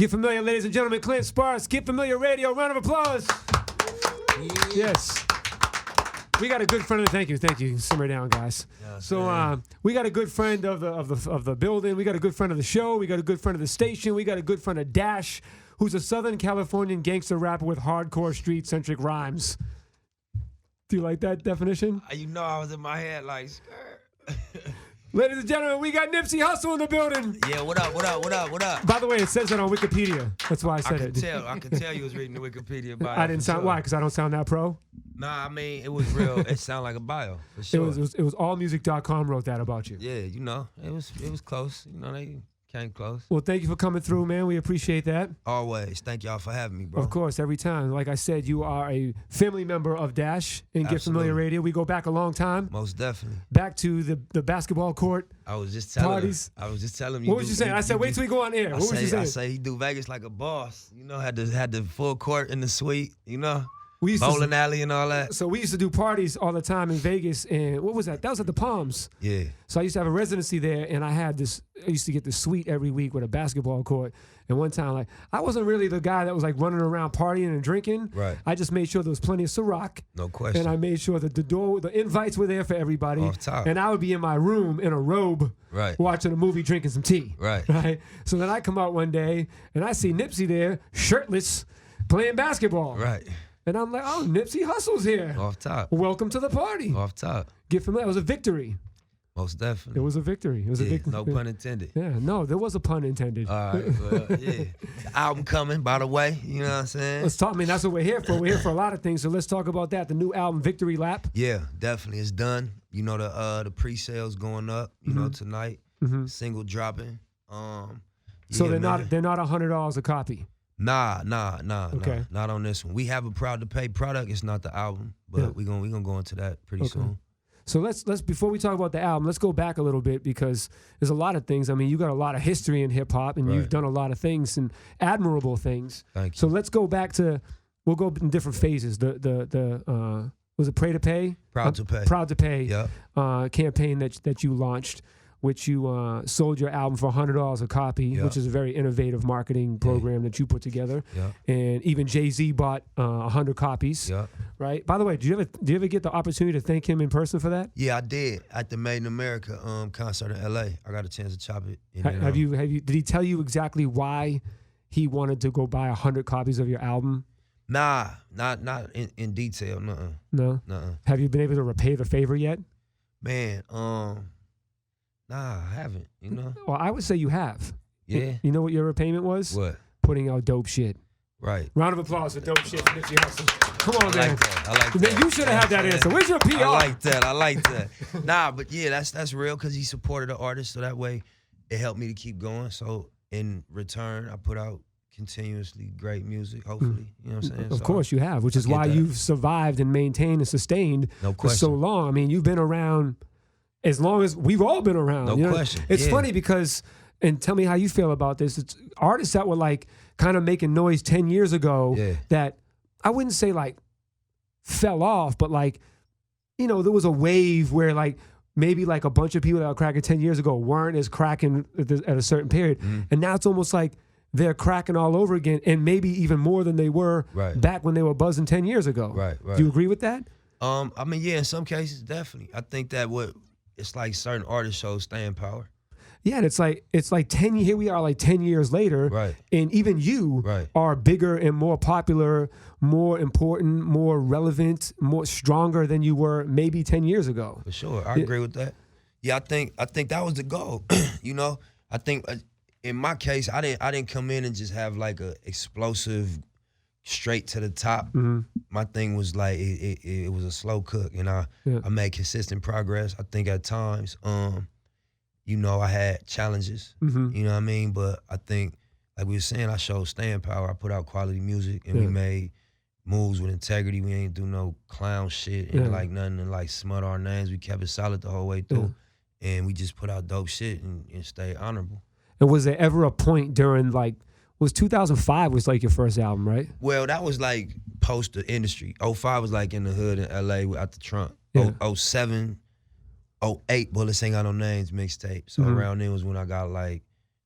Get familiar, ladies and gentlemen. Clint Sparks, Get Familiar Radio. Round of applause. Yes. We got a good friend. Thank you. Simmer down, guys. Yes, so we got a good friend of the building. We got a good friend of the show. We got a good friend of the station. We got a good friend of Dash, who's a Southern Californian gangster rapper with hardcore street-centric rhymes. Do you like that definition? You know, I was in my head like, Ladies and gentlemen, we got Nipsey Hussle in the building. Yeah, what up? By the way, it says that on Wikipedia. That's why I said it. I could tell you was reading the Wikipedia bio. I didn't sound, why? Because I don't sound that pro? Nah, I mean, it was real. It sounded like a bio, for sure. It was allmusic.com wrote that about you. Yeah, you know, it was close. You know, they came close. Well, thank you for coming through, man. We appreciate that. Always. Thank y'all for having me, bro. Of course, every time. Like I said, you are a family member of Dash and Get Familiar Radio. We go back a long time. Most definitely. Back to the basketball court. I was just telling parties. I was just telling him. What was you saying? I said, wait till we go on air. What was you saying? I say he do Vegas like a boss. You know, had the full court in the suite. You know. Bowling alley and all that. So we used to do parties all the time in Vegas, and what was that? That was at the Palms. Yeah. So I used to have a residency there, and I used to get this suite every week with a basketball court. And one time, like, I wasn't really the guy that was like running around partying and drinking. Right. I just made sure there was plenty of Ciroc. No question. And I made sure that the invites were there for everybody. Off top. And I would be in my room in a robe, right, watching a movie, drinking some tea. Right. Right. So then I come out one day, and I see Nipsey there, shirtless, playing basketball. Right. And I'm like, oh, Nipsey Hussle's here. Off top. Welcome to the party. Off top. Get familiar. It was a victory. Most definitely. It was a victory. It was a victory. No pun intended. Yeah, no, there was a pun intended. All right, well, yeah. The album coming, by the way. You know what I'm saying? Let's talk. I mean, that's what we're here for. We're here for a lot of things. So let's talk about that. The new album, Victory Lap. Yeah, definitely. It's done. You know, the pre-sales going up, you know, tonight. Single dropping. So they're not $100 a copy. Nah, okay. Not on this one. We have a Proud to Pay product. It's not the album, but we gonna go into that pretty soon. So let's before we talk about the album, let's go back a little bit because there's a lot of things. I mean, you got a lot of history in hip hop, and you've done a lot of things and admirable things. Thank you. So let's go back to. We'll go in different phases. Was it Pray to Pay? Proud to Pay. Proud to Pay. Yep. Campaign that you launched, which you sold your album for $100 a copy, which is a very innovative marketing program that you put together. And even Jay-Z bought 100 copies. Right. By the way, do you ever get the opportunity to thank him in person for that? Yeah, I did at the Made in America concert in L.A. I got a chance to chop it. Have you? Did he tell you exactly why he wanted to go buy 100 copies of your album? Nah, not in detail. No. Have you been able to repay the favor yet? Man, nah, I haven't. You know. Well, I would say you have. Yeah. You know what your repayment was? What? Putting out dope shit. Right. Round of applause for dope shit for Nipsey Hussle. Come on, man. I like that. You should have had that answer. Where's your PR? I like that. Nah, but yeah, that's real because he supported the artist, so that way it helped me to keep going. So in return, I put out continuously great music, hopefully. You know what I'm saying? Of course you have, which is why you've survived and maintained and sustained for so long. I mean, you've been around as long as we've all been around. No question. It's funny because, and tell me how you feel about this, it's artists that were like kind of making noise 10 years ago that I wouldn't say like fell off, but like, you know, there was a wave where like maybe like a bunch of people that were cracking 10 years ago weren't as cracking at a certain period. And now it's almost like they're cracking all over again, and maybe even more than they were back when they were buzzing 10 years ago. Right. Do you agree with that? I mean, yeah, in some cases, definitely. I think that it's like certain artists show staying power. Yeah, and it's like 10. Here we are, like 10 years later, and even you are bigger and more popular, more important, more relevant, more stronger than you were maybe 10 years ago. For sure, I agree with that. Yeah, I think that was the goal. You know, I think in my case, I didn't come in and just have like a explosive, straight to the top. My thing was like it was a slow cook, and I made consistent progress. I think at times, you know, I had challenges. You know what I mean? But I think, like we were saying, I showed staying power. I put out quality music, and we made moves with integrity. We ain't do no clown shit and like nothing and like smut our names. We kept it solid the whole way through, and we just put out dope shit and stayed honorable. And was there ever a point during like, was 2005 was like your first album, right? Well, that was like post the industry. 05 was like in the hood in LA out the trunk. 07, 08, Bullets Ain't Got No Names mixtape. So around then was when I got like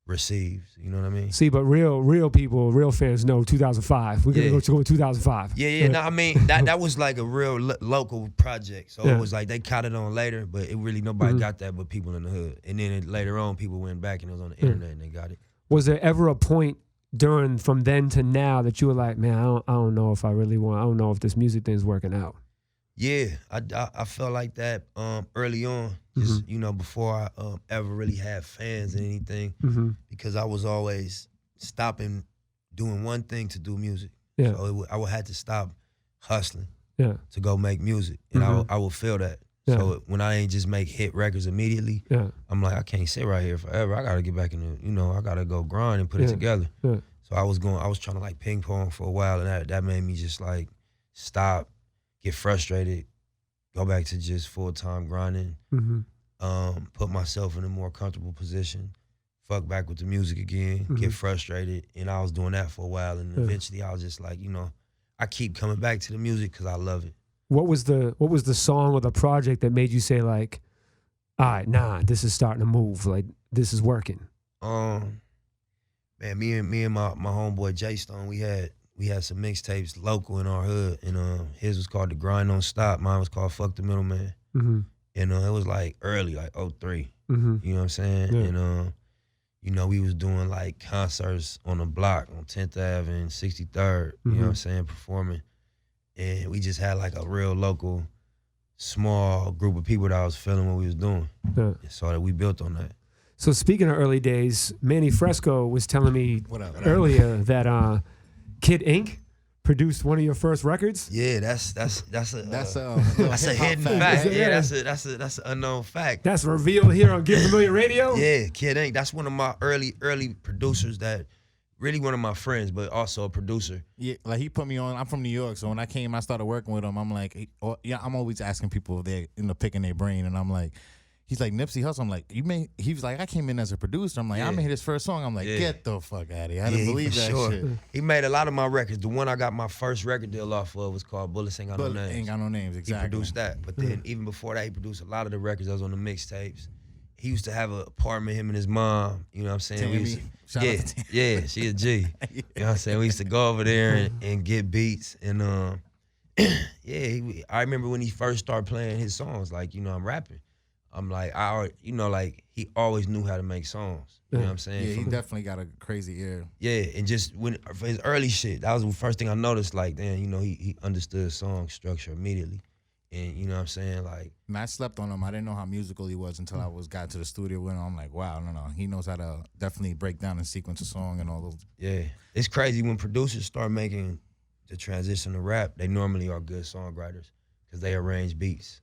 receives. You know what I mean? See, but real people, real fans know 2005. We're gonna go 2005. Yeah. No, I mean that was like a real local project. So it was like they caught it on later, but it really nobody got that but people in the hood. And then later on, people went back and it was on the internet and they got it. Was there ever a point from then to now that you were like, man, I don't know if I really want. I don't know if this music thing's working out. Yeah, I felt like that early on, just before I ever really had fans and anything, because I was always stopping doing one thing to do music. Yeah. So I would have to stop hustling to go make music, and I would feel that. Yeah. So when I ain't just make hit records immediately, I'm like, I can't sit right here forever. I gotta get back in the, I gotta go grind and put it together. Yeah. So I was trying to like ping pong for a while, and that made me just like stop, get frustrated, go back to just full-time grinding, put myself in a more comfortable position, fuck back with the music again, get frustrated, and I was doing that for a while, and eventually I was just like, I keep coming back to the music because I love it. What was the song or the project that made you say like, all right, nah, this is starting to move, like this is working? Man, me and my homeboy Jay Stone, we had some mixtapes local in our hood, and his was called The Grind Don't Stop. Mine was called Fuck the Middleman. And it was like early, like 03. You know what I'm saying? Yeah. And we was doing like concerts on the block on 10th Ave and 63rd. You know what I'm saying? Performing, and we just had like a real local, small group of people that I was feeling what we was doing. Yeah. So that we built on that. So speaking of early days, Manny Fresco was telling me earlier that Kid Ink produced one of your first records. Yeah, that's a hidden fact. Yeah, that's an unknown fact. That's revealed here on Get Familiar Radio. Yeah, Kid Ink. That's one of my early producers. That really one of my friends, but also a producer. Yeah, like he put me on. I'm from New York, so when I came, I started working with him. I'm like, I'm always asking people if they're picking their brain, and I'm like. He's like, Nipsey Hussle. I'm like, he was like, I came in as a producer. I'm like, I made his first song. I'm like, get the fuck out of here. I didn't believe that shit. He made a lot of my records. The one I got my first record deal off of was called Bullets Ain't Got No Names. Ain't Got No Names, exactly. He produced that. But then even before that, he produced a lot of the records that was on the mixtapes. He used to have an apartment, him and his mom. You know what I'm saying? Tammy. She a G. You know what I'm saying? We used to go over there and get beats. And I remember when he first started playing his songs, like, I'm rapping. I'm like, he always knew how to make songs. You know what I'm saying? Yeah, he definitely got a crazy ear. Yeah, and just for his early shit, that was the first thing I noticed. Like, damn, he understood song structure immediately. And you know what I'm saying? Like, and I slept on him. I didn't know how musical he was until I got to the studio with him. I'm like, wow, no. He knows how to definitely break down and sequence a song and all those. Yeah. It's crazy when producers start making the transition to rap, they normally are good songwriters because they arrange beats.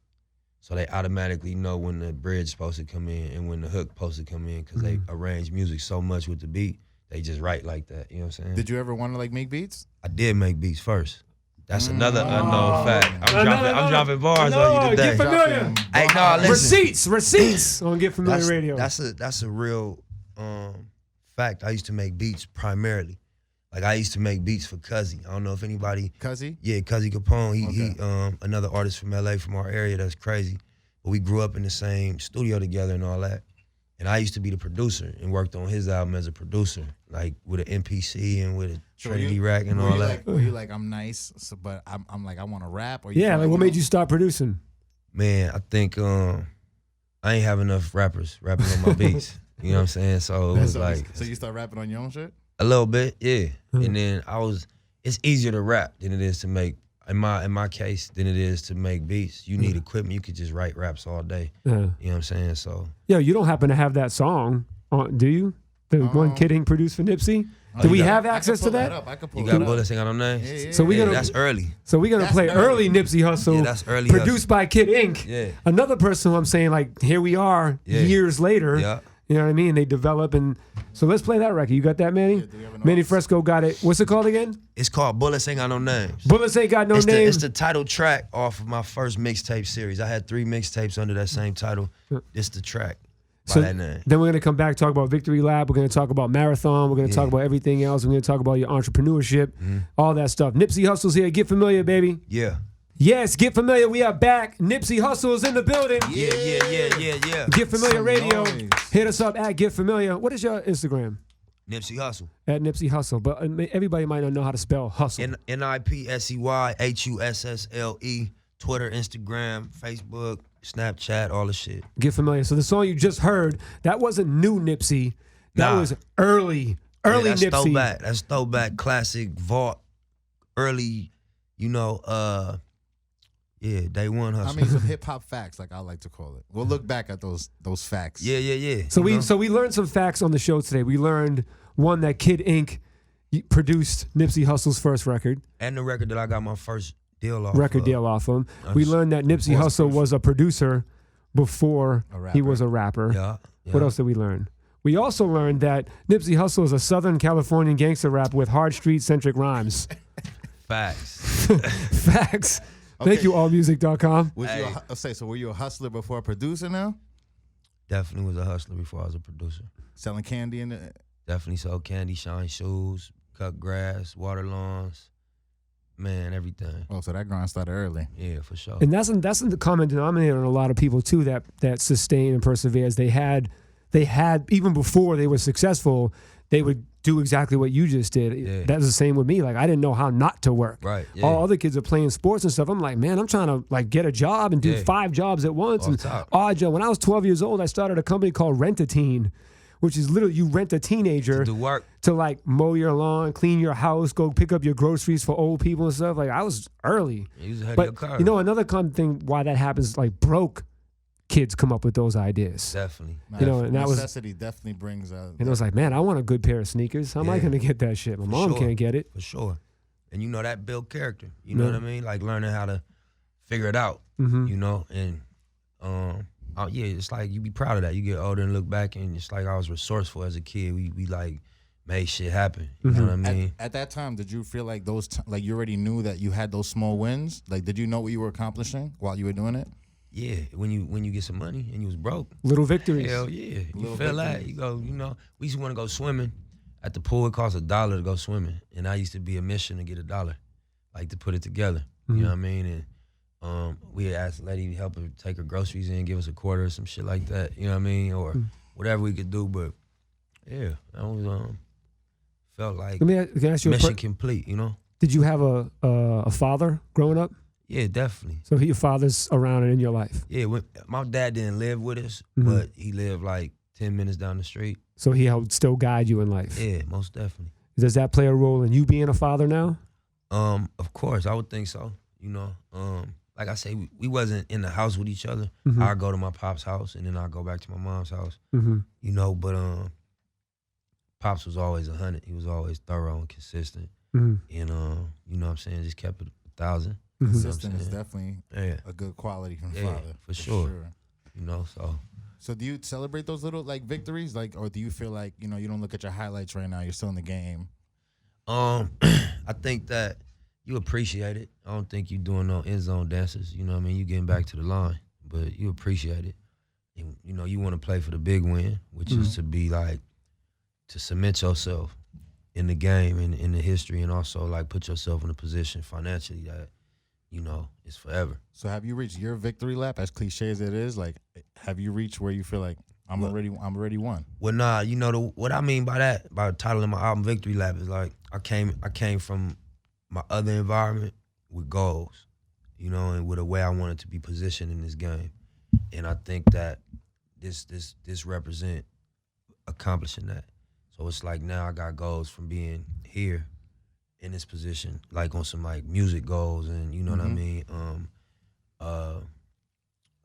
So they automatically know when the bridge is supposed to come in and when the hook supposed to come in because they arrange music so much with the beat, they just write like that. You know what I'm saying? Did you ever want to like make beats? I did make beats first. That's another unknown fact. I'm dropping bars on you today. Get familiar. Hey, no, listen. Receipts on Get Familiar Radio. That's a real fact. I used to make beats primarily. Like I used to make beats for Cuzzy. I don't know if anybody. Cuzzy? Yeah, Cuzzy Capone. He another artist from LA from our area that's crazy. But we grew up in the same studio together and all that. And I used to be the producer and worked on his album as a producer, like with an MPC and with a Trinity rack and all that. Were you like, I'm nice, but I'm like, I want to rap? Or what made you start producing? Man, I think I ain't have enough rappers rapping on my beats. You know what I'm saying? So it was like. So you start rapping on your own shit? A little bit, yeah. And then it's easier to rap than it is to make, in my case, than it is to make beats. You need equipment. You could just write raps all day. You know what I'm saying? So. Yo, you don't happen to have that song, do you? The one Kid Ink produced for Nipsey? Do we have access to that? I can pull you got Bullets Ain't Got No Names? Yeah. So that's early. So we're going to play early Nipsey Hussle. Yeah, that's early. Produced by Kid Ink. Yeah. Another person who I'm saying, like, here we are years later. Yeah. You know what I mean? They develop and so let's play that record. You got that, Manny? Yeah, Manny Fresco got it. What's it called again? It's called Bullets Ain't Got No Names. Bullets Ain't Got No Names. It's the title track off of my first mixtape series. I had 3 mixtapes under that same title. It's the track by that name. Then we're gonna come back, talk about Victory Lab. We're gonna talk about Marathon. We're gonna talk about everything else. We're gonna talk about your entrepreneurship, all that stuff. Nipsey Hussle's here. Get familiar, baby. Yeah. Yes, Get Familiar. We are back. Nipsey Hussle is in the building. Yeah. Get Familiar Some Radio. noise. Hit us up at Get Familiar. What is your Instagram? Nipsey Hussle. At Nipsey Hussle. But everybody might not know how to spell hustle. NIPSEYHUSSLE. Twitter, Instagram, Facebook, Snapchat, all the shit. Get Familiar. So the song you just heard, that wasn't new Nipsey. That was early that's Nipsey. Throwback. That's throwback, classic, vault, early, day one hustle. I mean, some hip hop facts, like I like to call it. We'll look back at those facts. Yeah. So we learned some facts on the show today. We learned one that Kid Ink produced Nipsey Hussle's first record. And the record that I got my first deal off. Deal off him. We learned that Nipsey Hussle was a producer before he was a rapper. Yeah. What else did we learn? We also learned that Nipsey Hussle is a Southern Californian gangster rap with hard street-centric rhymes. Facts. Facts. Thank you, allmusic.com. So were you a hustler before a producer now? Definitely was a hustler before I was a producer. Selling candy in the... Definitely sold candy, shine shoes, cut grass, water lawns, man, everything. Oh, so that grind started early. Yeah, for sure. And that's the common denominator in a lot of people too that sustain and perseveres. They had even before they were successful, they would do exactly what you just did. Yeah. That's the same with me. Like I didn't know how not to work. Right. Yeah. All other kids are playing sports and stuff. I'm like, man, I'm trying to like get a job and do 5 jobs at once. And odd job. When I was 12 years old, I started a company called Rent-A-Teen, which is literally you rent a teenager to do work, to like mow your lawn, clean your house, go pick up your groceries for old people and stuff. Like I was early. You was ahead of But your car. you know, another common thing why that happens, like broke kids come up with those ideas. Definitely. You know, and that was necessity definitely brings and it was like, man, I want a good pair of sneakers. How am I going to get that shit? My mom can't get it. For sure. And you know that build character. You know what I mean? Like learning how to figure it out. You know, and it's like you be proud of that. You get older and look back, and it's like I was resourceful as a kid. We like made shit happen. You know what I mean? At that time, did you feel like like you already knew that you had those small wins? Like, did you know what you were accomplishing while you were doing it? Yeah, when you get some money and you was broke. Little victories. Hell yeah. You feel that. You go, we used to want to go swimming. At the pool, it costs $1 to go swimming. And I used to be a mission to get $1, like to put it together. You know what I mean? And we had asked the lady to help her take her groceries in, give us a quarter or some shit like that. You know what I mean? Or whatever we could do. But yeah, that was felt like Can I ask you mission complete, you know? Did you have a father growing up? Yeah, definitely. So your father's around and in your life? Yeah, my dad didn't live with us, but he lived like 10 minutes down the street. So he helped still guide you in life? Yeah, most definitely. Does that play a role in you being a father now? Of course, I would think so. You know, like I say, we wasn't in the house with each other. I'd go to my pop's house and then I'd go back to my mom's house. You know, but pops was always 100. He was always thorough and consistent. And you know what I'm saying, just kept it 1,000. Consistent is definitely a good quality from father. For sure. You know, So do you celebrate those little like victories, like, or do you feel like you don't look at your highlights right now? You're still in the game. I think that you appreciate it. I don't think you doing no end zone dances. You know what I mean? You getting back to the line, but you appreciate it. And, you know, you want to play for the big win, which is to be like to cement yourself in the game and in the history, and also like put yourself in a position financially that, you know, it's forever. So have you reached your victory lap, as cliche as it is? Like, have you reached where you feel like I'm already won? Well, nah, you know what I mean by that, by the title of my album, Victory Lap, is like I came from my other environment with goals, you know, and with a way I wanted to be positioned in this game, and I think that this represent accomplishing that. So it's like now I got goals from being here in this position, like on some like music goals and you know what I mean,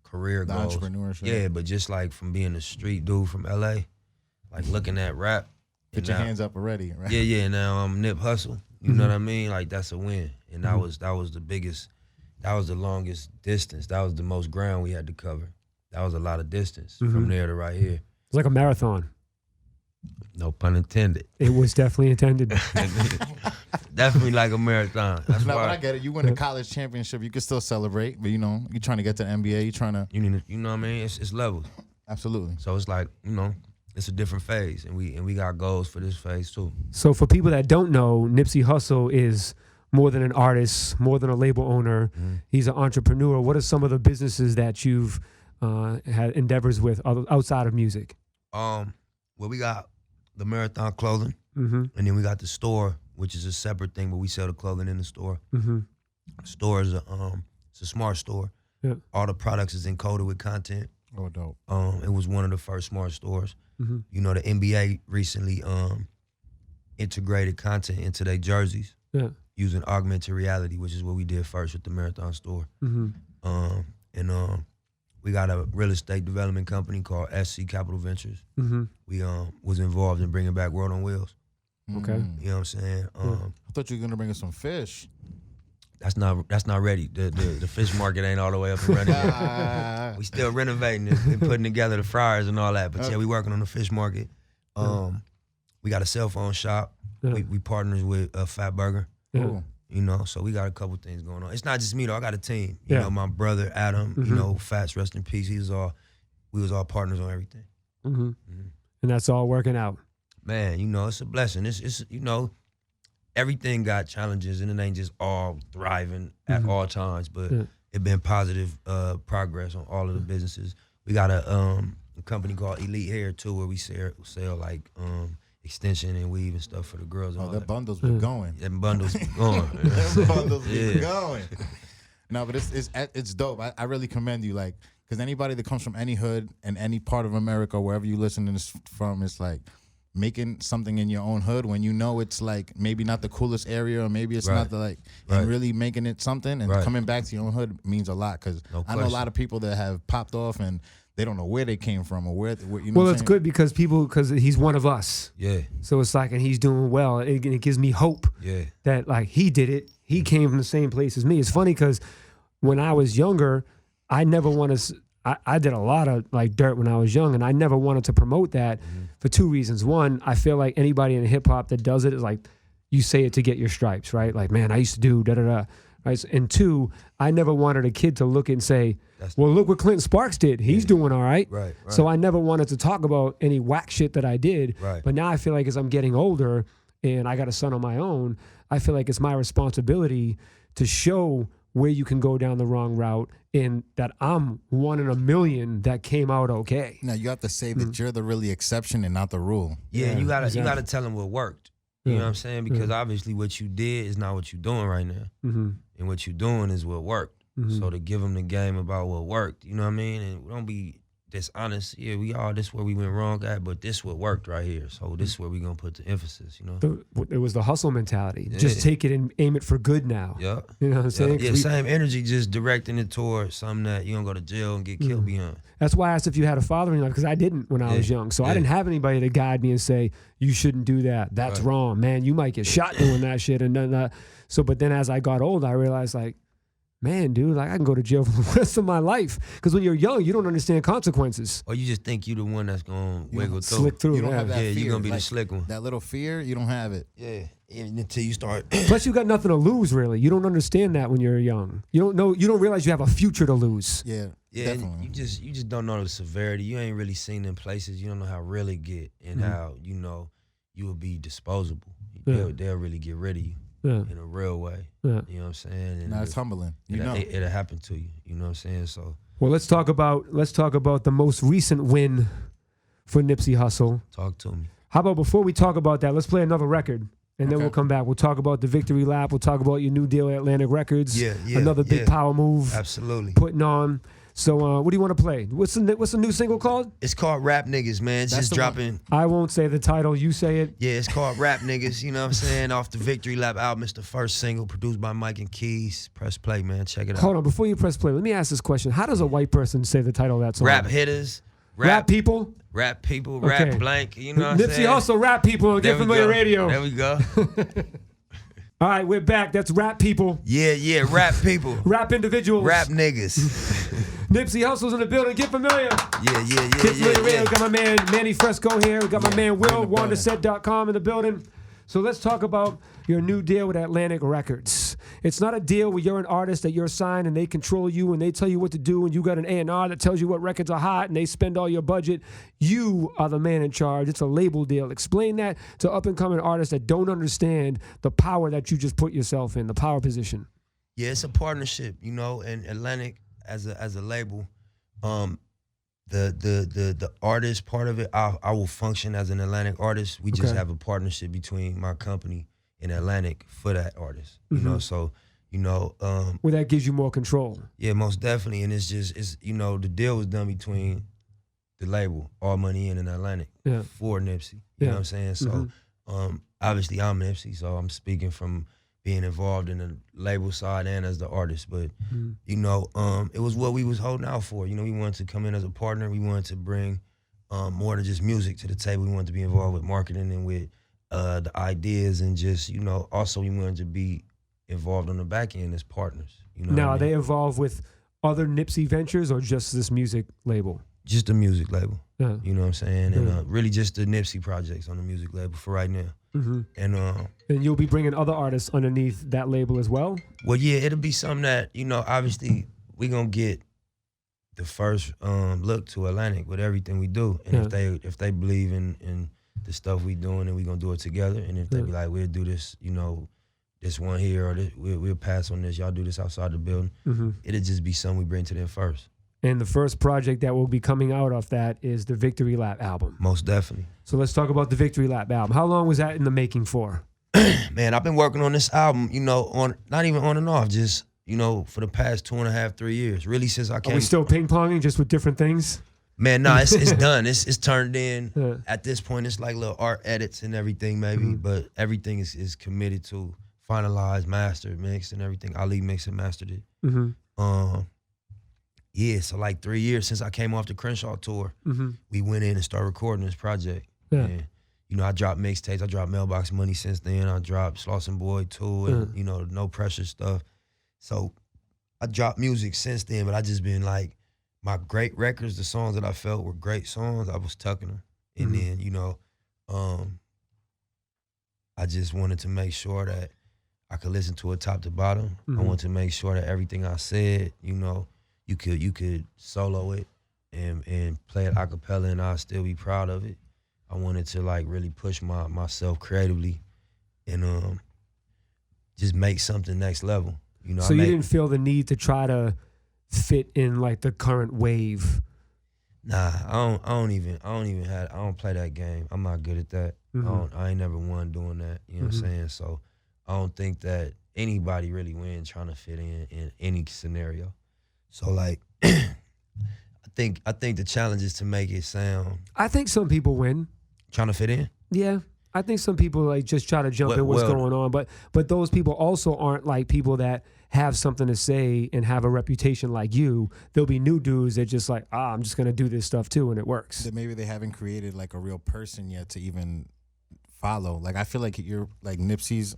career the goals. Entrepreneurship. Yeah, but just like from being a street dude from LA, like looking at rap. Put your hands up already, right? Yeah, now I'm Nip Hussle. You know what I mean? Like that's a win. And that was the biggest, that was the longest distance. That was the most ground we had to cover. That was a lot of distance from there to right here. It's like a marathon. No pun intended. It was definitely intended. Definitely like a marathon. That's no, why but I get it. You win a college championship, you can still celebrate, but you know, you're trying to get to the NBA, you're trying to you know what I mean? It's levels. Absolutely. So it's like, you know, it's a different phase, and we got goals for this phase too. So for people that don't know, Nipsey Hussle is more than an artist, more than a label owner. He's an entrepreneur. What are some of the businesses that you've had endeavors with outside of music? Well, we got the Marathon Clothing, and then we got the store, which is a separate thing, but we sell the clothing in the store. Store is it's a smart store. Yeah. All the products is encoded with content. Oh, dope. It was one of the first smart stores. You know, the NBA recently integrated content into their jerseys using augmented reality, which is what we did first with the Marathon store. We got a real estate development company called SC Capital Ventures. We was involved in bringing back World on Wheels. Okay. You know what I'm saying? I thought you were gonna bring us some fish. That's not ready. The fish market ain't all the way up and running yet. We still renovating it and putting together the fryers and all that. But yeah, we working on the fish market. We got a cell phone shop. We partners with Fat Burger. You know, so we got a couple things going on. It's not just me though. I got a team. You know, my brother Adam. You know, Fats, rest in peace. We was all partners on everything. And that's all working out. Man, you know, it's a blessing. It's you know, everything got challenges and it ain't just all thriving at all times. But it been positive progress on all of the businesses. We got a company called Elite Hair too, where we sell like extension and weave and stuff for the girls. And all that bundles been going. Them bundles been going. Them bundles been going. No, but it's dope. I really commend you, like, because anybody that comes from any hood and any part of America, wherever you listen to this from, it's like making something in your own hood when you know it's like maybe not the coolest area or maybe it's not the like, and really making it something and coming back to your own hood means a lot, because I know a lot of people that have popped off and they don't know where they came from or where you know. Well, it's good because he's one of us. Yeah. So it's like, and he's doing well. It gives me hope. Yeah. That like he did it. He came from the same place as me. It's funny because when I was younger, I never wanted to. I did a lot of like dirt when I was young, and I never wanted to promote that for two reasons. One, I feel like anybody in hip hop that does it is like, you say it to get your stripes, right? Like, man, I used to do da da da. Right? And two, I never wanted a kid to look and say, well, look what Clinton Sparks did. He's doing all right. Right. So I never wanted to talk about any whack shit that I did. Right. But now I feel like as I'm getting older and I got a son on my own, I feel like it's my responsibility to show where you can go down the wrong route and that I'm one in a million that came out okay. Now you have to say that you're the really exception and not the rule. Yeah, you gotta tell them what worked. You know what I'm saying? Because obviously what you did is not what you're doing right now. And what you're doing is what worked. So to give them the game about what worked, you know what I mean? And don't be dishonest. Yeah, this is where we went wrong at, but this what worked right here. So this is where we gonna put the emphasis, you know? It was the hustle mentality. Yeah. Just take it and aim it for good now. Yeah. You know what I'm saying? Yeah, same energy, just directing it towards something that you don't go to jail and get killed behind. That's why I asked if you had a father in life, because I didn't when I was young. So I didn't have anybody to guide me and say, you shouldn't do that. That's wrong. Man, you might get shot doing that shit. And then, so, but then as I got older, I realized like, man, dude, like I can go to jail for the rest of my life. Because when you're young, you don't understand consequences. Or you just think you the one that's going to wiggle through. Slick through. You don't have that fear. You're going to be the slick one. That little fear, you don't have it. Yeah. Until you start. Plus, you got nothing to lose, really. You don't understand that when you're young. You don't realize you have a future to lose. Yeah, definitely. You just don't know the severity. You ain't really seen them places. You don't know how real it get and how, you know, you will be disposable. They'll really get rid of you. In a real way. You know what I'm saying? And it's humbling. It'll happen to you. You know what I'm saying? So well, let's talk about the most recent win for Nipsey Hussle. Talk to me. How about before we talk about that, let's play another record. And then we'll come back. We'll talk about the victory lap. We'll talk about your new deal at Atlantic Records. Another big power move. Absolutely. Putting on. So what do you want to play? What's the new single called? It's called Rap Niggas, man. It's just dropping. One. I won't say the title. You say it. Yeah, it's called Rap Niggas. You know what I'm saying? Off the Victory Lap album. It's the first single produced by Mike and Keys. Press play, man. Check it out. Hold on. Before you press play, let me ask this question. How does a white person say the title of that song? Rap hitters. Rap people? Rap people. Rap blank. You know what I'm saying? Nipsey Hussle, Rap people. Get Familiar Radio. There we go. All right, we're back. That's Rap people. Yeah. Rap people. Rap individuals. Rap niggas. Nipsey Hussle's in the building. Get familiar. Yeah. Get familiar radio. Got my man Manny Fresco here. We got my man Will, WandaSet.com in the building. So let's talk about your new deal with Atlantic Records. It's not a deal where you're an artist that you're signed and they control you and they tell you what to do and you got an A&R that tells you what records are hot and they spend all your budget. You are the man in charge. It's a label deal. Explain that to up-and-coming artists that don't understand the power that you just put yourself in, the power position. Yeah, it's a partnership, you know, and Atlantic as a label, the artist part of it, I will function as an Atlantic artist. We just have a partnership between my company and Atlantic for that artist, you know. So, you know, well, that gives you more control. Yeah, most definitely. And it's you know, the deal was done between the label, All Money In, and Atlantic for Nipsey. You know what I'm saying? So, obviously I'm Nipsey, so I'm speaking from being involved in the label side and as the artist. But, you know, it was what we was holding out for. You know, we wanted to come in as a partner. We wanted to bring more than just music to the table. We wanted to be involved with marketing and with the ideas, and just, you know, also we wanted to be involved on the back end as partners. You know, now, are they involved with other Nipsey ventures or just this music label? Just a music label. Yeah. You know what I'm saying? And really just the Nipsey projects on the music label for right now. And you'll be bringing other artists underneath that label as well? Well, yeah, it'll be something that, you know, obviously we gonna get the first look to Atlantic with everything we do. And if they believe in the stuff we doing, then we gonna do it together. And if they be like, we'll do this, you know, this one here, or this, we'll pass on this, y'all do this outside the building, it'll just be something we bring to them first. And the first project that will be coming out of that is the Victory Lap album. Most definitely. So let's talk about the Victory Lap album. How long was that in the making for? Man, I've been working on this album, you know, on not even on and off, just, you know, for the past 2.5, 3 years. Really, since I came. Are we still ping-ponging just with different things? Man, no, it's done. It's turned in. At this point, it's like little art edits and everything, maybe, but everything is committed to finalized, mastered, mixed, and everything. Ali mixed and mastered it. Yeah, so like 3 years since I came off the Crenshaw tour, we went in and started recording this project. And, you know, I dropped mixtapes. I dropped Mailbox Money since then. I dropped Slauson Boy too, and, you know, No Pressure stuff. So I dropped music since then, but I just been like, my great records, the songs that I felt were great songs, I was tucking them. And then, you know, I just wanted to make sure that I could listen to it top to bottom. I wanted to make sure that everything I said, you know, you could solo it and play it a cappella, and I'll still be proud of it. I wanted to like really push myself creatively and just make something next level. You know, so you didn't feel the need to try to fit in like the current wave? Nah, I don't play that game. I'm not good at that. I ain't never won doing that. You know what I'm saying? So I don't think that anybody really wins trying to fit in any scenario. So like, I think the challenge is to make it sound. I think some people win trying to fit in. Yeah, I think some people like just try to jump in what's going on, but those people also aren't like people that have something to say and have a reputation like you. There'll be new dudes that just like, I'm just gonna do this stuff too, and it works. That maybe they haven't created like a real person yet to even follow. Like I feel like you're like Nipsey's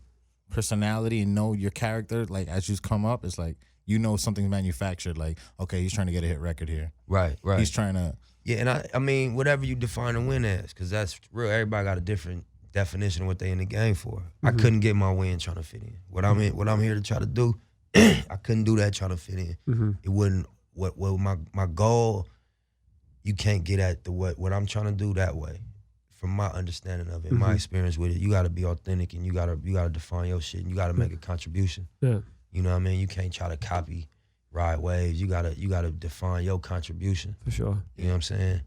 personality and know your character. Like as you come up, it's like, you know, something's manufactured. Like, okay, he's trying to get a hit record here. Right. He's trying to. Yeah, and I mean, whatever you define a win as, because that's real. Everybody got a different definition of what they in the game for. I couldn't get my win trying to fit in. What I'm here to try to do, I couldn't do that trying to fit in. It wouldn't. What my goal, you can't get at what I'm trying to do that way. From my understanding of it, my experience with it, you got to be authentic and you got to define your shit and you got to make a contribution. Yeah. You know what I mean? You can't try to copy Ride Waves. You gotta define your contribution. For sure. You know what I'm saying?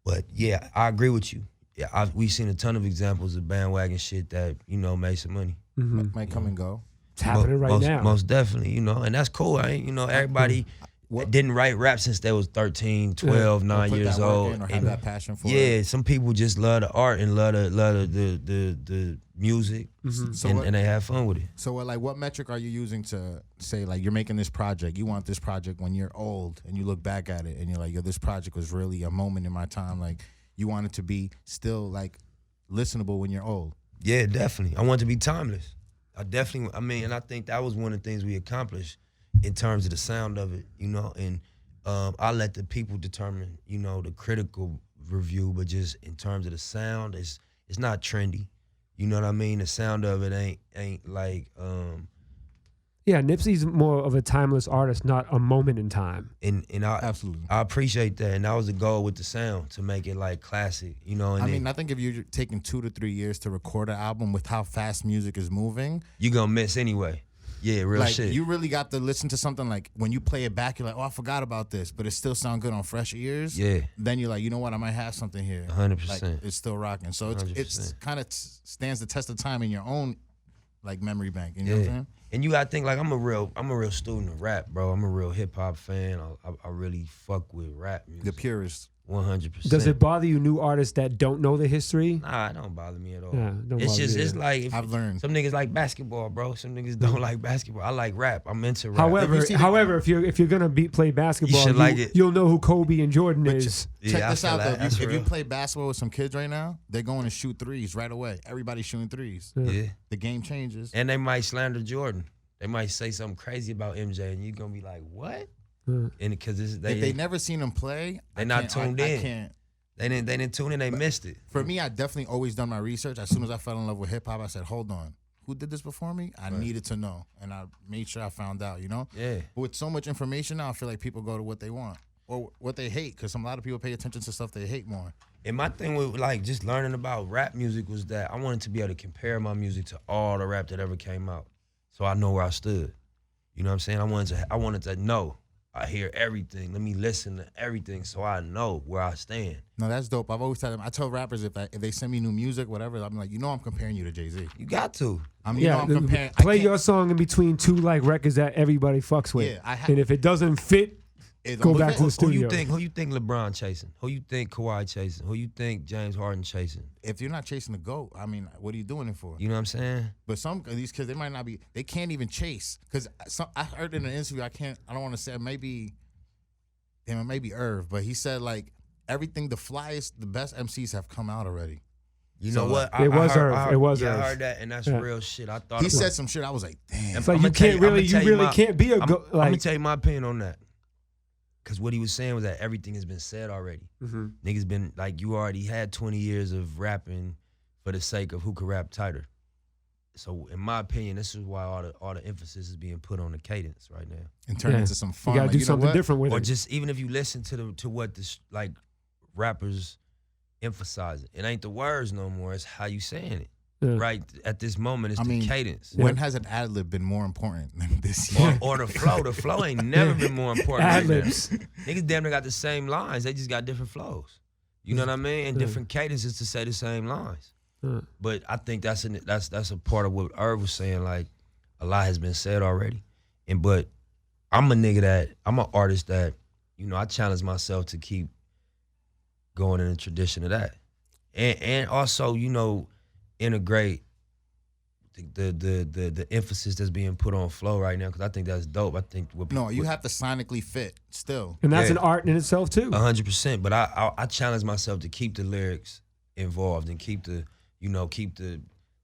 But yeah, I agree with you. Yeah, we've seen a ton of examples of bandwagon shit that, you know, made some money. Might come and go. It's happening right now. Most definitely, you know, and that's cool. You know, everybody didn't write rap since they was 13, 12, 9 years old. Or have that passion for it. Yeah, some people just love the art and love the music, and they have fun with it. So what metric are you using to say, like, you're making this project, you want this project when you're old and you look back at it and you're like, yo, this project was really a moment in my time, like, you want it to be still, like, listenable when you're old? Yeah, definitely. I want it to be timeless. And I think that was one of the things we accomplished in terms of the sound of it, you know, and I let the people determine, you know, the critical review, but just in terms of the sound, it's not trendy. You know what I mean? The sound of it ain't like Yeah, Nipsey's more of a timeless artist, not a moment in time. And Absolutely. I appreciate that. And that was the goal with the sound, to make it like classic, you know. And I mean, I think if you're taking 2 to 3 years to record an album with how fast music is moving, you're gonna miss anyway. Yeah, real like, shit. you really got to listen to something like when you play it back, you're like, oh, I forgot about this, but it still sound good on fresh ears. Yeah. Then you're like, you know what, I might have something here. 100%. Like, it's still rocking. So it's kind of stands the test of time in your own like memory bank. You know what I'm saying? And you gotta think, like, I'm a real student of rap, bro. I'm a real hip hop fan. I really fuck with rap music. The purest. 100%. Does it bother you, new artists that don't know the history? Nah, it don't bother me at all. Yeah, It's just, it's like, I've learned. Some niggas like basketball, bro. Some niggas don't like basketball. I like rap. I'm into rap. However, if you're gonna play basketball, should like it. You'll know who Kobe and Jordan is. Check I this feel out, that. though. That's If you real. play basketball with some kids right now, they're going to shoot threes right away. Everybody's shooting threes. Yeah. The game changes. And they might slander Jordan. They might say something crazy about MJ, and you're gonna be like, what? And because If they never seen him play, They not tuned in. I can't. They didn't tune in. They missed it. For me, I definitely always done my research. As soon as I fell in love with hip hop, I said, hold on. Who did this before me? I needed to know. And I made sure I found out, you know? Yeah. But with so much information now, I feel like people go to what they want or what they hate, because a lot of people pay attention to stuff they hate more. And my thing with like just learning about rap music was that I wanted to be able to compare my music to all the rap that ever came out, so I know where I stood. You know what I'm saying? I wanted to know. I hear everything. Let me listen to everything so I know where I stand. No, that's dope. I've always told them. I tell rappers if they send me new music, whatever, I'm like, I'm comparing you to Jay-Z. You got to. I'm comparing. Play your song in between 2 like records that everybody fucks with. Yeah, and if it doesn't fit, go back to the studio. Who you think LeBron chasing? Who you think Kawhi chasing? Who you think James Harden chasing? If you're not chasing the GOAT, I mean, what are you doing it for? You know what I'm saying? But some of these kids, they might not be. They can't even chase. Because I heard in an interview, I don't want to say, maybe Irv, but he said like everything, the flyest, the best MCs have come out already. You know what? It was Irv. I heard that, and that's real shit. I thought he said some shit. I was like, damn. It's like you can't be a I'm GOAT. gonna tell you my opinion on that. Because what he was saying was that everything has been said already. Mm-hmm. Niggas been like, you already had 20 years of rapping for the sake of who could rap tighter. So in my opinion, this is why all the emphasis is being put on the cadence right now. And turn into some fun. You gotta do something different with it. Or just even if you listen to what this like rappers emphasize, it ain't the words no more. It's how you saying it. Yeah. Right at this moment, it's the cadence. When has an ad lib been more important than this year? Or the flow. The flow ain't never been more important. Ad libs. Niggas damn near got the same lines. They just got different flows. You know what I mean? And different cadences to say the same lines. But I think that's a part of what Irv was saying. Like, a lot has been said already. But I'm an artist that, I challenge myself to keep going in the tradition of that. And also, integrate the emphasis that's being put on flow right now, because I think that's dope. I think you have to sonically fit still, and that's an art in itself too. 100%. But I challenge myself to keep the lyrics involved and keep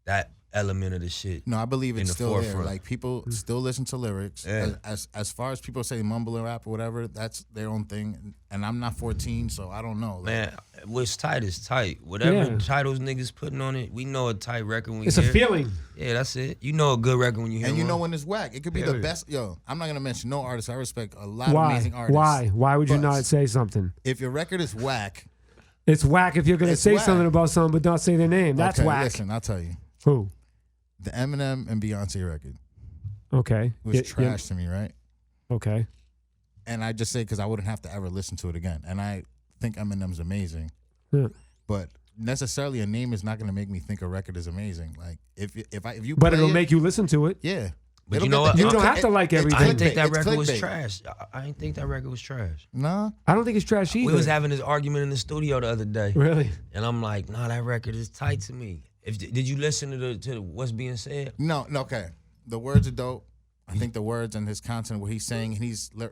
that element of the shit. No, I believe it's still forefront. there. Like, people still listen to lyrics. Yeah. As far as people say mumble rap or whatever, that's their own thing. And I'm not 14, so I don't know. Like, man, what's tight is tight. Whatever titles niggas putting on it, we know a tight record when we It's hear a feeling. Yeah, that's it. You know a good record when you hear and you one. know when it's whack. It could be the best. Yo, I'm not going to mention no artist. I respect a lot of amazing artists. Why would you not say something? If your record is whack. It's whack if you're going to say something about someone but not say their name. That's whack. Listen, I'll tell you. Who? The Eminem and Beyonce record. Okay. Was trash to me, right? Okay. And I just say because I wouldn't have to ever listen to it again. And I think Eminem's amazing. Yeah. But necessarily a name is not going to make me think a record is amazing. Like, if you but play it'll make you listen to it. Yeah. But you know what? You don't have to like everything. I didn't think that record was trash. I didn't think that record was trash. No? I don't think it's trash either. We was having this argument in the studio the other day. Really? And I'm like, nah, that record is tight to me. Did you listen to what's being said? No, okay. The words are dope. I think the words and his content, what he's saying,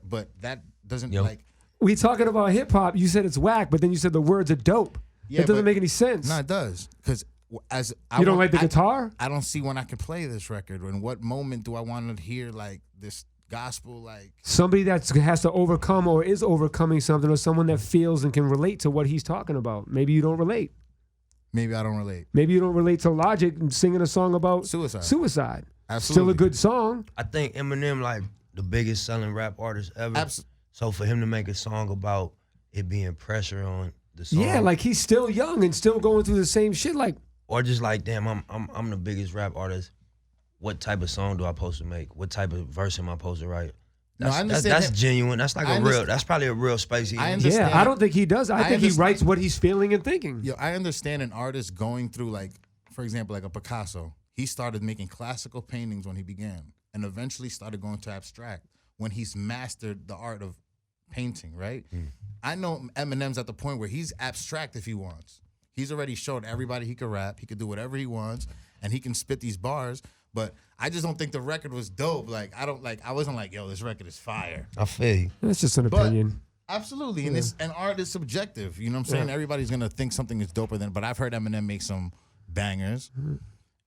but that doesn't like. We talking about hip hop. You said it's whack, but then you said the words are dope. Yeah, it doesn't make any sense. No, it does. Because you don't like the guitar? I don't see when I can play this record. In what moment do I want to hear like this gospel? Like somebody that has to overcome or is overcoming something, or someone that feels and can relate to what he's talking about. Maybe you don't relate. Maybe I don't relate. Maybe you don't relate to Logic and singing a song about suicide. Absolutely. Still a good song. I think Eminem like the biggest selling rap artist ever. So for him to make a song about it being pressure on the song, Yeah, like he's still young and still going through the same shit. Like, or just like, damn, I'm the biggest rap artist. What type of song do I supposed to make? What type of verse am I supposed to write? That's genuine. That's like that's probably a real space. I understand. Yeah, I don't think he does. I think he writes what he's feeling and thinking. Yo, I understand an artist going through, like, for example, like a Picasso. He started making classical paintings when he began, and eventually started going to abstract when he's mastered the art of painting, right? I know Eminem's at the point where he's abstract if he wants. He's already showed everybody he could rap, he could do whatever he wants, and he can spit these bars. But I just don't think the record was dope. Like, I wasn't like, yo, this record is fire. I feel you. That's just an opinion. Absolutely. And art is subjective. You know what I'm saying? Everybody's going to think something is doper than, but I've heard Eminem make some bangers.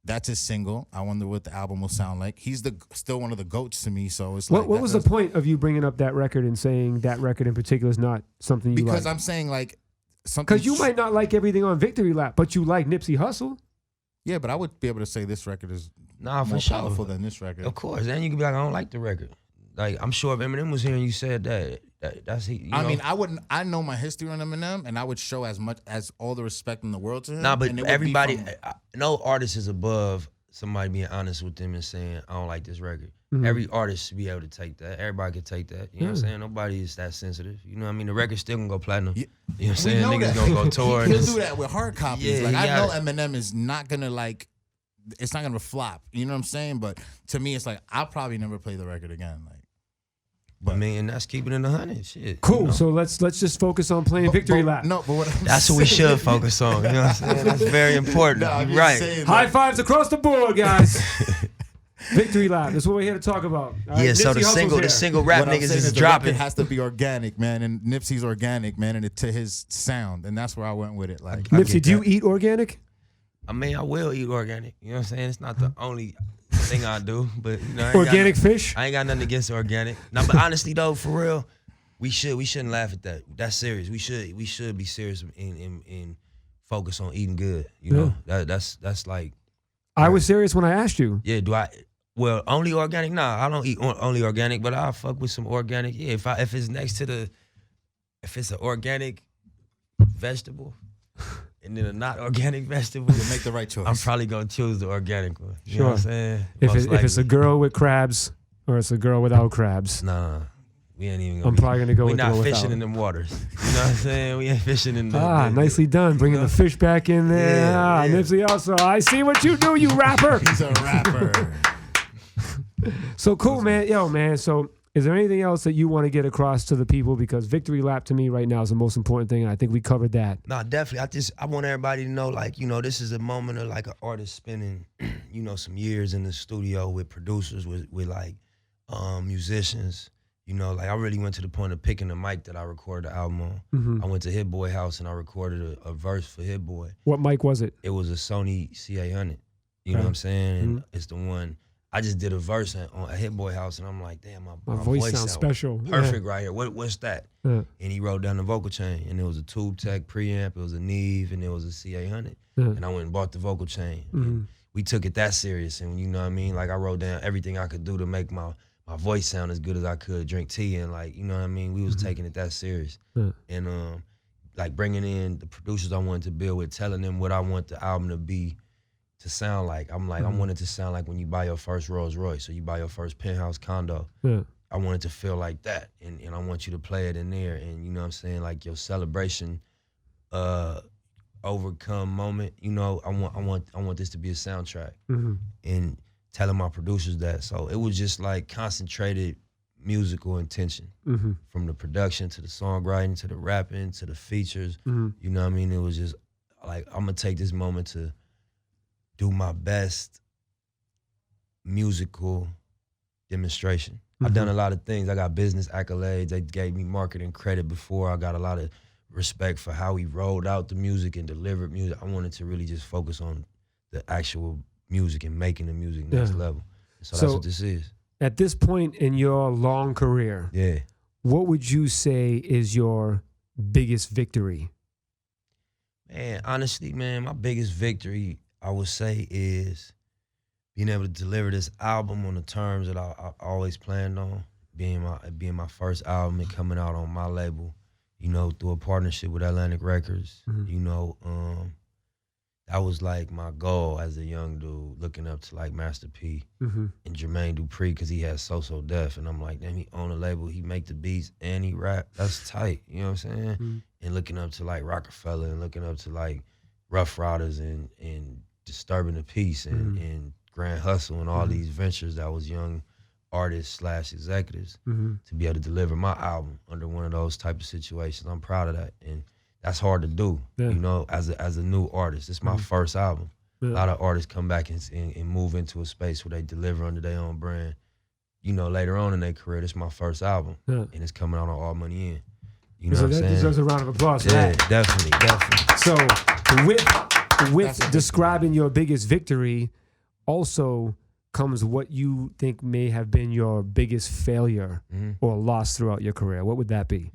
That's his single. I wonder what the album will sound like. He's still one of the GOATs to me, so it's like... What was the point of you bringing up that record and saying that record in particular is not something you like? Because I'm saying, like, something... Because you might not like everything on Victory Lap, but you like Nipsey Hussle. Yeah, but I would be able to say this record is for more sure. powerful than this record. Of course. And you can be like, I don't like the record. Like, I'm sure if Eminem was here and you said that's he. You know? I mean, I know my history on Eminem, and I would show as much as all the respect in the world to him. Nah, but everybody, no artist is above somebody being honest with them and saying, I don't like this record. Every artist should be able to take that. Everybody can take that. You know what I'm saying? Nobody is that sensitive. You know what I mean? The record's still gonna go platinum. You know what I'm saying? Niggas gonna go tour. He'll do that with hard copies. Yeah, like, I know Eminem is not gonna, like, it's not gonna flop. You know what I'm saying? But to me, it's like, I'll probably never play the record again. Like, but I mean, that's keeping it 100. Shit. Cool. You know? So let's just focus on playing Victory Lap. No, but that's what we should focus on. You know what I'm saying? That's very important. No, You're right. High fives across the board, guys. Victory Lap. That's what we're here to talk about. Right? Yeah. So Nipsey the single rap what niggas is dropping. It has to be organic, man, and Nipsey's organic, man, and to his sound, and that's where I went with it. Like, Nipsey, do you eat organic? I mean, I will eat organic. You know what I'm saying? It's not the only thing I do, but you know, organic fish. I ain't got nothing against organic. No, but honestly though, for real, we shouldn't laugh at that. That's serious. We should be serious and focus on eating good. You know, that's like. Right. I was serious when I asked you. Yeah. Do I? Well, only organic? Nah, I don't eat only organic, but I'll fuck with some organic. Yeah, if it's next to if it's an organic vegetable. And then a not organic vegetable, you make the right choice. I'm probably gonna choose the organic one. You sure. know what I'm saying? If it's a girl with crabs or it's a girl without crabs. Nah, we ain't even gonna. I'm probably gonna go with the one without. We're not fishing in them waters. You know what I'm saying? We ain't fishing in the. Nicely done. Bringing the fish back in there. Yeah. Nipsey Hussle. I see what you do, you rapper. He's a rapper. So cool, man. Yo, man. So is there anything else that you want to get across to the people? Because Victory Lap to me right now is the most important thing. And I think we covered that. Nah, definitely. I want everybody to know, like, you know, this is a moment of like an artist spending, you know, some years in the studio with producers, with like musicians. You know, like I really went to the point of picking the mic that I recorded the album on. I went to Hit Boy house and I recorded a verse for Hit Boy. What mic was it? It was a Sony CA100. You know what I'm saying? And it's the one. I just did a verse on a Hit Boy house, and I'm like, damn, my voice sounds special. Perfect right here. What's that? And he wrote down the vocal chain, and it was a Tube Tech preamp, it was a Neve, and it was a CA100. And I went and bought the vocal chain. And we took it that serious, and you know what I mean? Like I wrote down everything I could do to make my voice sound as good as I could, drink tea, and like, you know what I mean? We was taking it that serious. And like bringing in the producers I wanted to build with, telling them what I want the album to sound like. I'm like, I want it to sound like when you buy your first Rolls Royce or you buy your first penthouse condo. I want it to feel like that. And I want you to play it in there. And you know what I'm saying? Like your celebration, overcome moment, you know, I want this to be a soundtrack. And telling my producers that. So it was just like concentrated musical intention. From the production to the songwriting to the rapping to the features. You know what I mean? It was just like, I'm gonna take this moment to do my best musical demonstration. I've done a lot of things. I got business accolades. They gave me marketing credit before. I got a lot of respect for how we rolled out the music and delivered music. I wanted to really just focus on the actual music and making the music next level. So that's what this is. At this point in your long career, what would you say is your biggest victory? Man, honestly, man, my biggest victory, I would say, is being able to deliver this album on the terms that I always planned on, being my first album and coming out on my label, you know, through a partnership with Atlantic Records, you know, that was like my goal as a young dude, looking up to like Master P and Jermaine Dupri, because he has So Def, and I'm like, damn, he own a label, he make the beats and he rap, that's tight, you know what I'm saying? And looking up to like Rockefeller and looking up to like Rough Riders and Disturbing the Peace and Grand Hustle and all these ventures that was young artists / executives to be able to deliver my album under one of those type of situations. I'm proud of that, and that's hard to do, you know, as a new artist. It's my first album. A lot of artists come back and move into a space where they deliver under their own brand. You know, later on in their career, this is my first album, and it's coming out on All Money In. You know so what I'm saying? That deserves a round of applause for that. Definitely. So with describing your biggest victory, also comes what you think may have been your biggest failure or loss throughout your career. What would that be?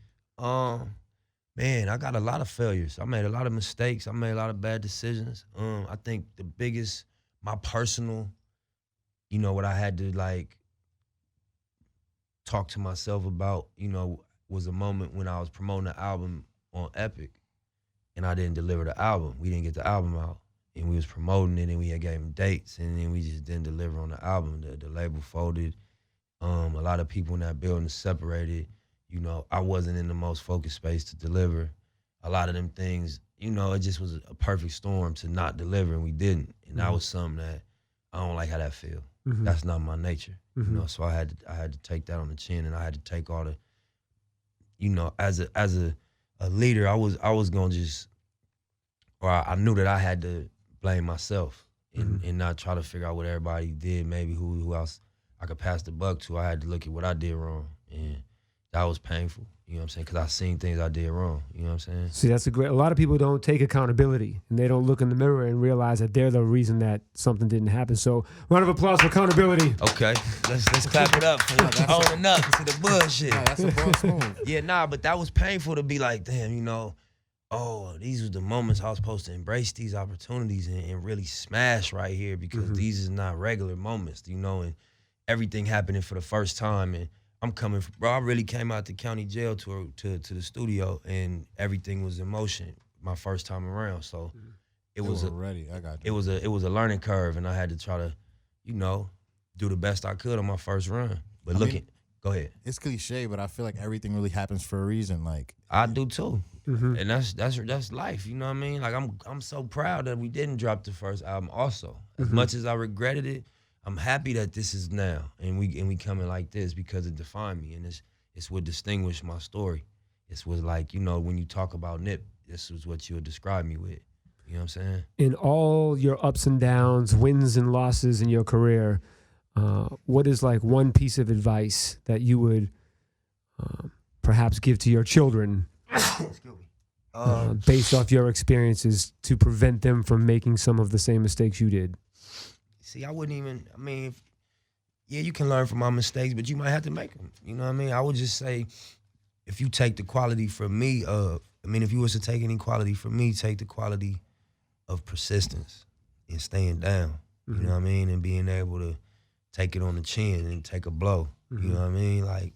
Man, I got a lot of failures. I made a lot of mistakes. I made a lot of bad decisions. I think the biggest, my personal, you know, what I had to like talk to myself about, you know, was a moment when I was promoting the album on Epic and I didn't deliver the album. We didn't get the album out. And we was promoting it and we had gave them dates and then we just didn't deliver on the album. The label folded. A lot of people in that building separated. You know, I wasn't in the most focused space to deliver. A lot of them things, you know, it just was a perfect storm to not deliver, and we didn't. And that was something that I don't like how that feel. That's not my nature, you know. So I had to take that on the chin, and I had to take all the, you know, as a leader, I was gonna just, or I knew that I had to blame myself and not try to figure out what everybody did, maybe who else I could pass the buck to. I had to look at what I did wrong, and that was painful, you know what I'm saying? Because I seen things I did wrong, you know what I'm saying? See, that's a lot of people don't take accountability and they don't look in the mirror and realize that they're the reason that something didn't happen. So round of applause for accountability. Okay, let's clap it up for owning up to the bullshit. Yeah, that's a boss move. Yeah, nah, but that was painful to be like, damn, you know, oh, these were the moments I was supposed to embrace these opportunities and really smash right here, because these is not regular moments, you know, and everything happening for the first time. And I'm coming, bro, I really came out the county jail to the studio and everything was in motion my first time around. So it was ready. I got you. It was a learning curve, and I had to try to, you know, do the best I could on my first run. But go ahead. It's cliche, but I feel like everything really happens for a reason. Like I do too. And that's life, you know what I mean? Like I'm so proud that we didn't drop the first album also. As much as I regretted it, I'm happy that this is now and we coming like this, because it defined me, and it's what distinguished my story. It's what, like, you know, when you talk about Nip, this was what you would describe me with. You know what I'm saying? In all your ups and downs, wins and losses in your career, what is like one piece of advice that you would perhaps give to your children based off your experiences to prevent them from making some of the same mistakes you did? See, I wouldn't even, I mean, yeah, you can learn from my mistakes, but you might have to make them. You know what I mean? I would just say, if you take the quality from me, if you was to take any quality from me, take the quality of persistence and staying down. You know what I mean? And being able to take it on the chin and take a blow. You know what I mean? Like,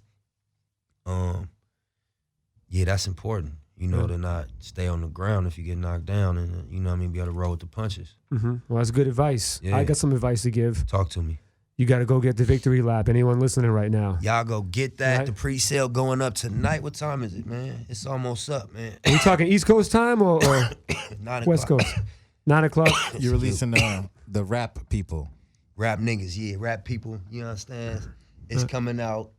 yeah, that's important. You know, to not stay on the ground if you get knocked down, and, you know what I mean, be able to roll with the punches. Well, that's good advice. Yeah. I got some advice to give. Talk to me. You got to go get the victory lap. Anyone listening right now? Y'all go get that. Right. The pre-sale going up tonight. What time is it, man? It's almost up, man. Are you talking East Coast time or 9 West o'clock. Coast? 9 o'clock? You're releasing the rap people. Rap niggas, yeah, rap people, you understand? It's coming out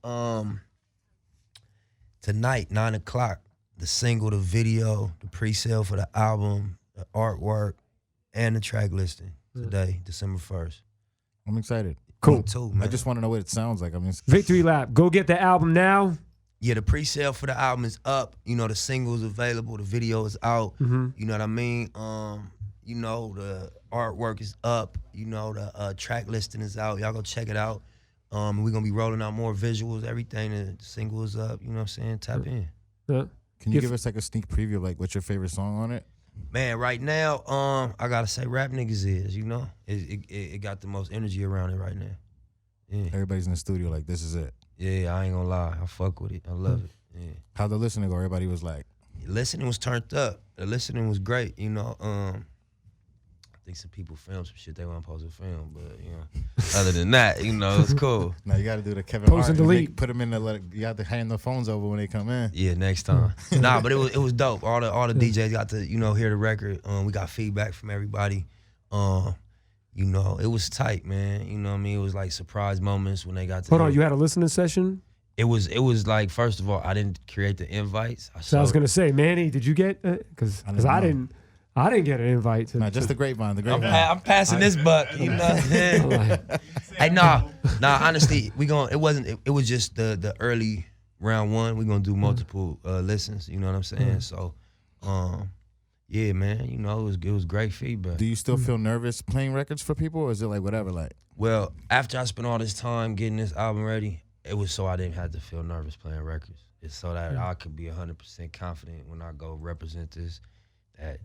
tonight, 9 o'clock. The single, the video, the pre-sale for the album, the artwork, and the track listing today, December 1st. I'm excited. Cool. Me too, man. I just want to know what it sounds like. I mean, Victory lap. Go get the album now. Yeah, the pre-sale for the album is up. You know, the single's available, the video is out. You know what I mean? You know, the artwork is up. You know, the track listing is out. Y'all go check it out. We're going to be rolling out more visuals, everything. The single is up. You know what I'm saying? Tap in. Can you give us like a sneak preview of like what's your favorite song on it? Man, right now, I gotta say, rap niggas is, you know, it got the most energy around it right now. Yeah. Everybody's in the studio like, this is it. Yeah, I ain't gonna lie, I fuck with it, I love it. Yeah. How the listening go? Everybody was like, listening was turned up. The listening was great, you know. I think some people filmed some shit they weren't supposed to film, but you know, other than that, you know, it's cool. now you got to do the Kevin Post Hart and delete. put them in the. You have to hand the phones over when they come in. Yeah, next time. Nah, but it was dope. All the DJs got to, you know, hear the record. We got feedback from everybody. You know, it was tight, man. You know what I mean? It was like surprise moments when they got to. Hold on, you had a listening session? It was like, first of all, I didn't create the invites. So I was gonna say, Manny, did you get? Because I didn't get an invite. Just the grapevine. The grapevine. I'm passing this buck. You know what I'm saying? Hey, nah. Honestly, it was just the early round one. We gonna do multiple listens. You know what I'm saying? So, yeah, man. You know, it was great feedback. Do you still feel nervous playing records for people, or is it like whatever? Like, well, after I spent all this time getting this album ready, it was so I didn't have to feel nervous playing records. It's so that I could be 100% confident when I go represent this.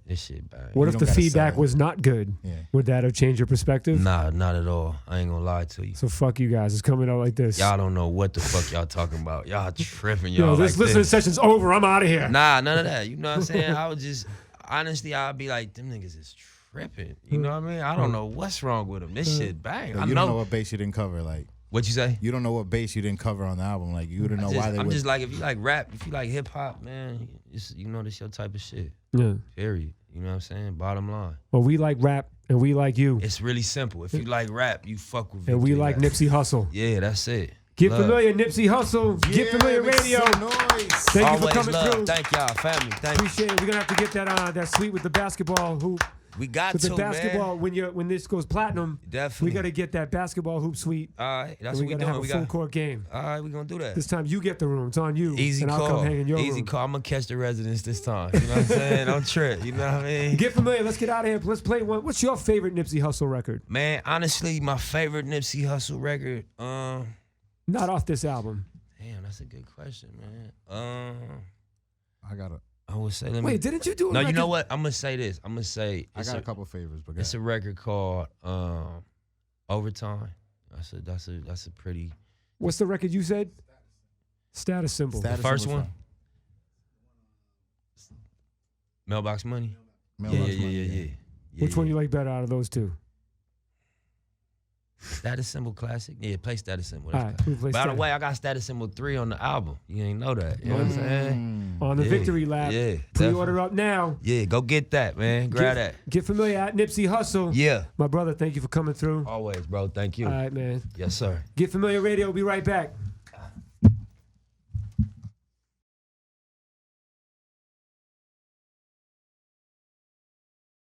This shit bad. What if the feedback was not good? Yeah. Would that have changed your perspective? Nah, not at all. I ain't gonna lie to you. So fuck you guys. It's coming out like this. Y'all don't know what the fuck y'all talking about. Y'all tripping, y'all. Yo, this listening session's over. I'm out of here. Nah, none of that. You know what I'm saying? I would just, honestly, I'd be like, them niggas is tripping. You know what I mean? I don't know what's wrong with them. This shit bang. You don't know what bass you didn't cover, like. What you say? You don't know what bass you didn't cover on the album. Like, you wouldn't know why they I'm just like, if you like rap, if you like hip hop, man, you know this your type of shit. Yeah. Period. You know what I'm saying? Bottom line. Well, we like rap and we like you. It's really simple. If you like rap, you fuck with Victory. And we like Nipsey Hussle. Yeah, that's it. Get familiar, Nipsey Hussle. Yeah, Get familiar radio. Thank you for coming through. Thank y'all, family. Thank you. Appreciate it. We're gonna have to get that suite with the basketball hoop. We got with to, the basketball, man. When this goes platinum, definitely. we got to get that basketball hoop suite. All right, that's and what we're doing. We got to have a full court game. All right, we're gonna do that. This time you get the room. It's on you. Easy and call. I'll come hang in your Easy room. call. I'm gonna catch the residents this time. You know what I'm saying? Don't trip. You know what I mean? Get familiar. Let's get out of here. Let's play one. What's your favorite Nipsey Hussle record? Man, honestly, my favorite Nipsey Hussle record. Not off this album. Damn, that's a good question, man. I would say. Wait, didn't you do it? No, you know what? I'm gonna say this. I'm gonna say I got a couple favorites, but it's a record called Overtime. That's a pretty. What's the record you said? Status Symbol. The first one. Mailbox Money. Yeah. Which one you like better out of those two? Status Symbol Classic. Yeah, play Status Symbol. All right, by the way, I got Status Symbol 3 on the album. You ain't know that. You know what I'm saying? On the Victory Lap. Yeah. Pre-order up now. Yeah, go get that, man. Grab that. Get familiar at Nipsey Hussle. Yeah. My brother, thank you for coming through. Always, bro. Thank you. All right, man. Yes, sir. Get familiar radio. We'll be right back.